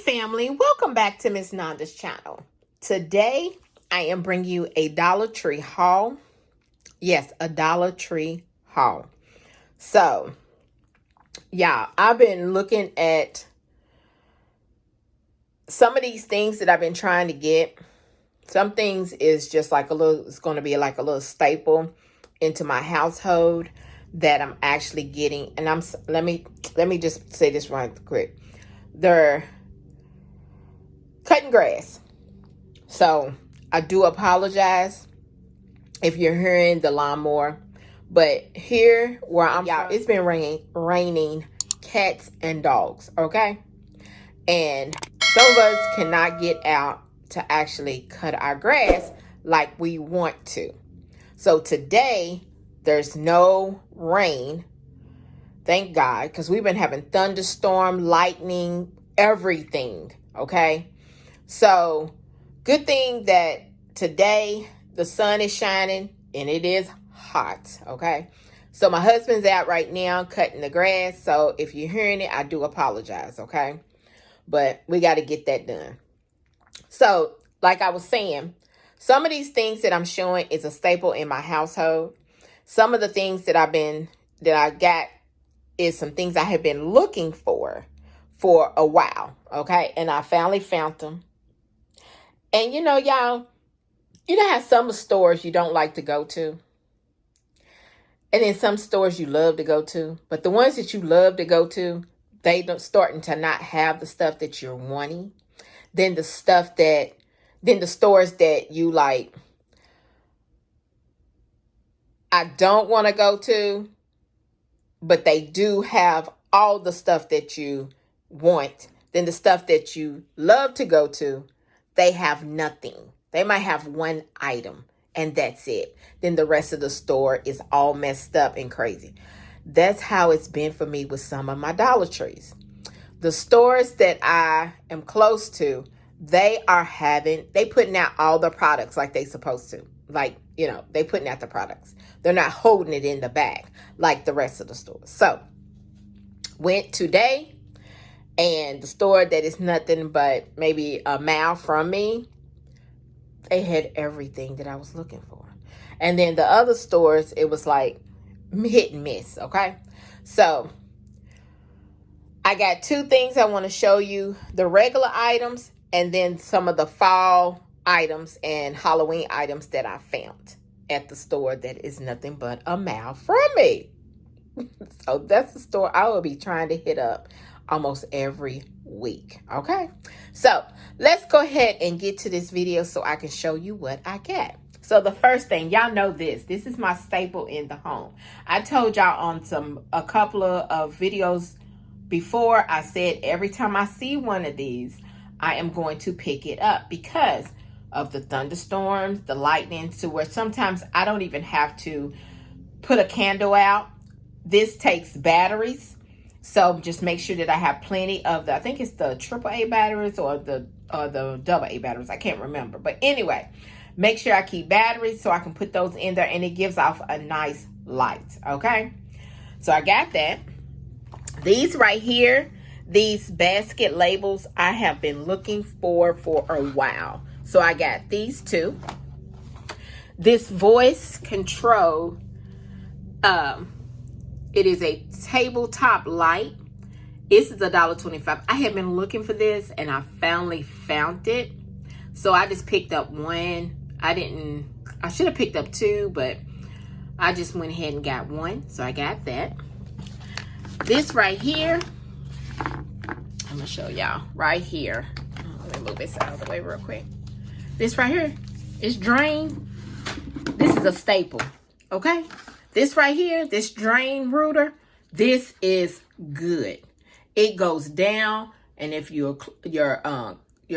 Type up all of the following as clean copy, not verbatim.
family, welcome back to Miss Nanda's channel. Today I am bringing you a Dollar Tree haul. Yes, a Dollar Tree haul. So yeah, I've been looking at some of these things that I've been trying to get. Some things is just like it's going to be like a little staple into my household that I'm actually getting. And let me just say this right quick. They're cutting grass. So I do apologize if you're hearing the lawnmower, but here where I'm from, it's been raining cats and dogs, okay? And some of us cannot get out to actually cut our grass like we want to. So today there's no rain, thank God, because we've been having thunderstorm, lightning, everything, okay? So good thing that today the sun is shining and it is hot, okay? So my husband's out right now cutting the grass. So if you're hearing it, I do apologize, okay? But we got to get that done. So like I was saying, some of these things that I'm showing is a staple in my household. Some of the things that I got is some things I have been looking for a while, okay? And I finally found them. And you know, y'all, you know how some stores you don't like to go to? And then some stores you love to go to. But the ones that you love to go to, they don't starting to not have the stuff that you're wanting. Then the stores that you like, I don't want to go to, but they do have all the stuff that you want. Then the stuff that you love to go to, they have nothing. They might have one item and that's it. Then the rest of the store is all messed up and crazy. That's how it's been for me with some of my Dollar Trees. The stores that I am close to, they putting out all the products like they supposed to. Like, you know, they putting out the products. They're not holding it in the bag like the rest of the stores. So went today, and the store that is nothing but maybe a mile from me, they had everything that I was looking for. And then the other stores, it was like hit and miss, okay? So I got two things I want to show you. The regular items and then some of the fall items and Halloween items that I found at the store that is nothing but a mile from me. So that's the store I will be trying to hit up almost every week, okay? So let's go ahead and get to this video so I can show you what I got. So the first thing, y'all know this is my staple in the home. I told y'all on a couple of videos before, I said every time I see one of these, I am going to pick it up because of the thunderstorms, the lightning, to where sometimes I don't even have to put a candle out. This takes batteries. So just make sure that I have plenty of I think it's the AAA batteries or the AA batteries. I can't remember. But anyway, make sure I keep batteries so I can put those in there and it gives off a nice light. Okay. So I got that. These right here, these basket labels, I have been looking for a while. So I got these two. This voice control, it is a tabletop light. This is $1.25. I have been looking for this and I finally found it. So I just picked up one. I should have picked up two, but I just went ahead and got one. So I got that. This right here, I'm gonna show y'all right here. Let me move this out of the way real quick. This right here is drain. This is a staple, okay? This right here, this drain router, this is good. It goes down, and if your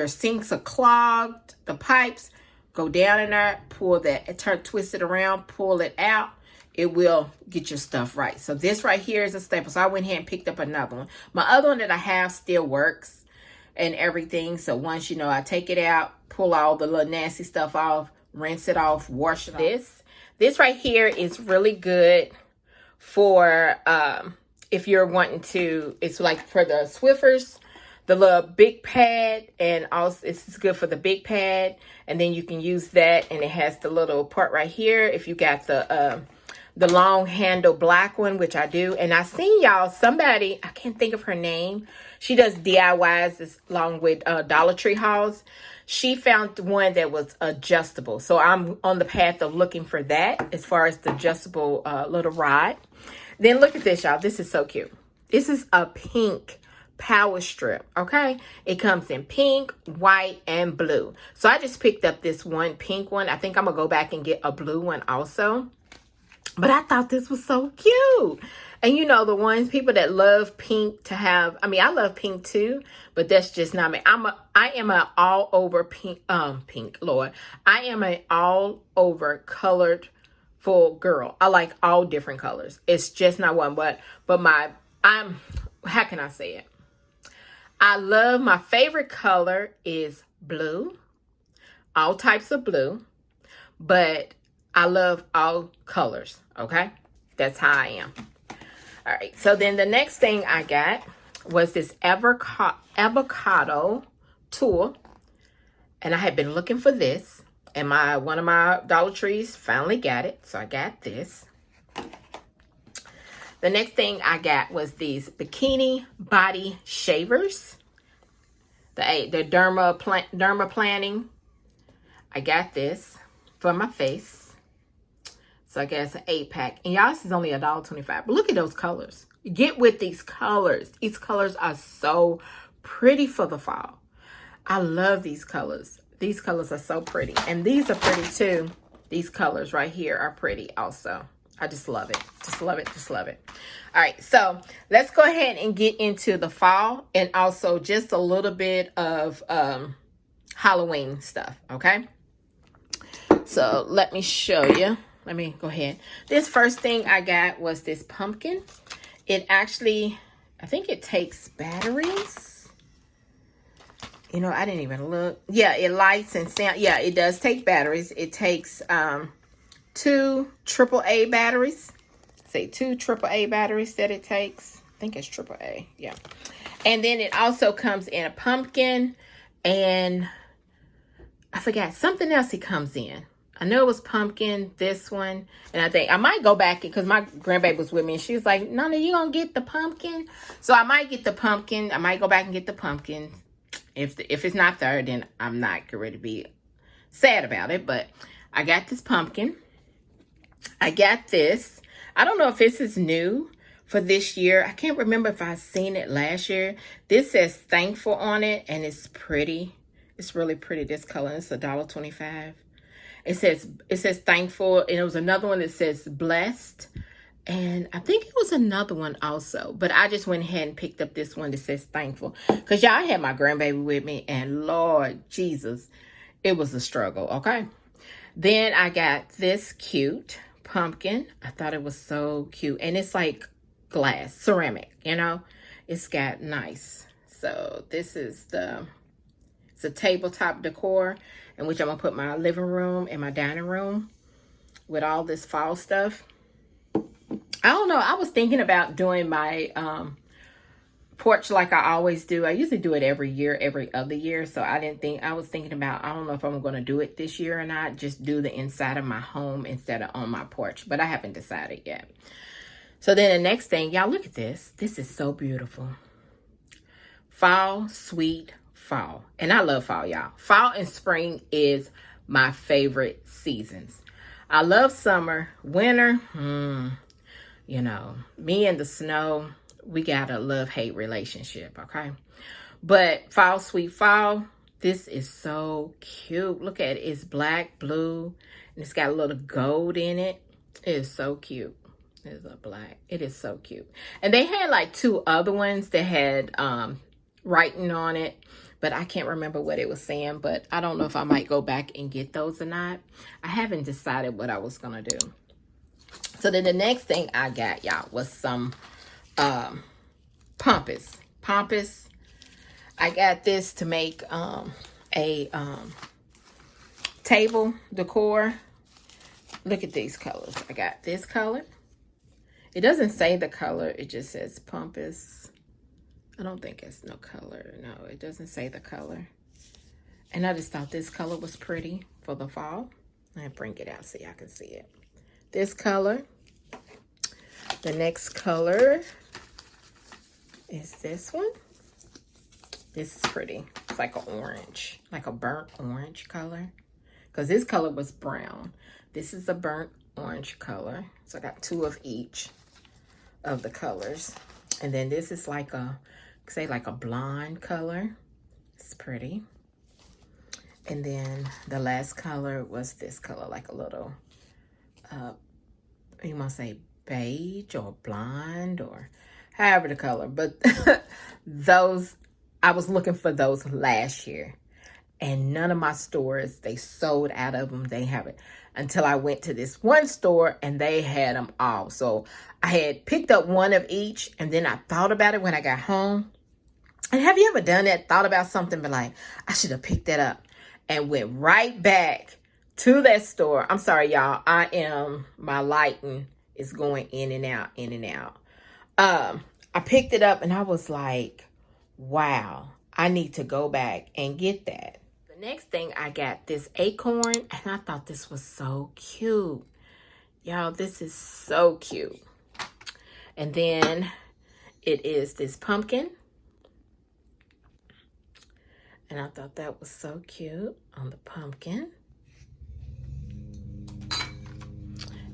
sinks are clogged, the pipes, go down in there, pull that, twist it around, pull it out. It will get your stuff right. So this right here is a staple. So I went ahead and picked up another one. My other one that I have still works and everything. So once, you know, I take it out, pull all the little nasty stuff off, rinse it off, wash it off. This right here is really good for if you're wanting to, it's like for the Swiffers, the little big pad, and also it's good for the big pad, and then you can use that, and it has the little part right here if you got the long handle black one, which I do. And I seen y'all, somebody, I can't think of her name, she does DIYs along with Dollar Tree hauls. She found one that was adjustable, so I'm on the path of looking for that as far as the adjustable little rod. Then look at this, y'all. This is so cute. This is a pink power strip, okay? It comes in pink, white, and blue. So I just picked up this one pink one. I think I'm gonna go back and get a blue one also. But I thought this was so cute. And you know, the ones, people that love pink to have, I mean, I love pink too, but that's just not me. I am an all over pink, Lord. I am an all over colored full girl. I like all different colors. It's just not one, but how can I say it? I love, my favorite color is blue, all types of blue, but I love all colors, okay? That's how I am. All right, so then the next thing I got was this avocado tool, and I had been looking for this, and one of my Dollar Trees finally got it, so I got this. The next thing I got was these bikini body shavers, the derma planning. I got this for my face. So I guess an 8-pack. And y'all, this is only $1.25. But look at those colors. Get with these colors. These colors are so pretty for the fall. I love these colors. These colors are so pretty. And these are pretty too. These colors right here are pretty also. I just love it. Just love it. Just love it. All right. So let's go ahead and get into the fall. And also just a little bit of Halloween stuff. Okay. So let me show you. Let me go ahead. This first thing I got was this pumpkin. It actually, I think it takes batteries. You know, I didn't even look. Yeah, it lights and sound. Yeah, it does take batteries. It takes 2 AAA batteries. Say 2 AAA batteries that it takes. I think it's AAA. Yeah. And then it also comes in a pumpkin, and I forgot something else it comes in. I know it was pumpkin, this one, and I think I might go back because my grandbaby was with me, and she was like, Nana, you gonna get the pumpkin? So I might get the pumpkin. I might go back and get the pumpkin. If it's not there, then I'm not ready to be sad about it, but I got this pumpkin. I got this. I don't know if this is new for this year. I can't remember if I've seen it last year. This says thankful on it, and it's pretty. It's really pretty, this color. It's $1.25. It says thankful, and it was another one that says blessed, and I think it was another one also, but I just went ahead and picked up this one that says thankful because y'all, I had my grandbaby with me, and Lord Jesus, it was a struggle. Okay, then I got this cute pumpkin. I thought it was so cute, and it's like glass ceramic, you know, it's got nice. So this is it's a tabletop decor in which I'm going to put my living room and my dining room with all this fall stuff. I don't know. I was thinking about doing my porch like I always do. I usually do it every year, every other year. So I was thinking about, I don't know if I'm going to do it this year or not. Just do the inside of my home instead of on my porch. But I haven't decided yet. So then the next thing, y'all, look at this. This is so beautiful. Fall, sweet fall. And I love fall, y'all. Fall and spring is my favorite seasons. I love summer. Winter, you know, me and the snow, we got a love-hate relationship, okay? But fall, sweet fall, this is so cute. Look at it. It's black, blue, and it's got a little gold in it. It is so cute. It's a black. It is so cute. And they had like 2 other ones that had writing on it, but I can't remember what it was saying, but I don't know if I might go back and get those or not. I haven't decided what I was going to do. So then the next thing I got, y'all, was some pampas. Pampas. I got this to make a table decor. Look at these colors. I got this color. It doesn't say the color. It just says pampas. I don't think it's no color. No, it doesn't say the color. And I just thought this color was pretty for the fall. I'll bring it out so y'all can see it. This color. The next color is this one. This is pretty. It's like an orange, like a burnt orange color. Because this color was brown. This is a burnt orange color. So I got 2 of each of the colors. And then this is like a, say like a blonde color. It's pretty. And then the last color was this color, like a little, you want to say beige or blonde or however the color. But those, I was looking for those last year. And none of my stores, they sold out of them. They have it until I went to this one store and they had them all. So I had picked up 1 of each, and then I thought about it when I got home. And have you ever done that? Thought about something, but like, I should have picked that up, and went right back to that store. I'm sorry, y'all. My lighting is going in and out, in and out. I picked it up and I was like, wow, I need to go back and get that. The next thing I got this acorn, and I thought this was so cute. Y'all, this is so cute. And then it is this pumpkin. And I thought that was so cute on the pumpkin.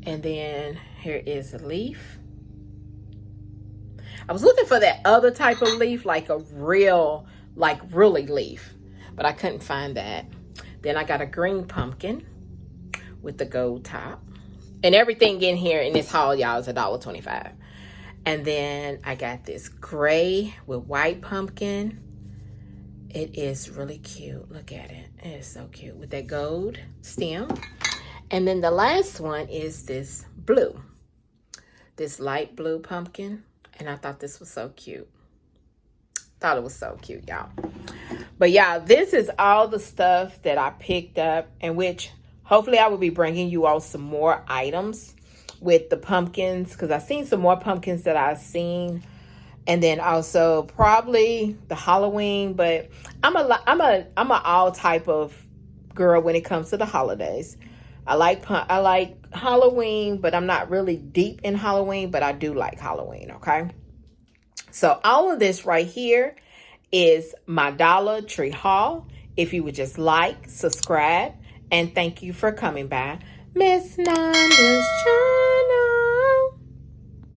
And then here is a leaf. I was looking for that other type of leaf, like a real, like really leaf. But I couldn't find that. Then I got a green pumpkin with the gold top. And everything in here in this haul, y'all, is $1.25. And then I got this gray with white pumpkin. It is really cute. Look at it. It is so cute with that gold stem. And then the last one is this blue. This light blue pumpkin. And I thought this was so cute. Thought it was so cute, y'all. But y'all, this is all the stuff that I picked up, and which hopefully I will be bringing you all some more items with the pumpkins, because I've seen some more pumpkins that I've seen, and then also probably the Halloween. But I'm a all type of girl when it comes to the holidays. I like Halloween, but I'm not really deep in Halloween, but I do like Halloween. Okay, so all of this right here is my Dollar Tree haul. If you would just like, subscribe, and thank you for coming by Miss Nanda's Channel.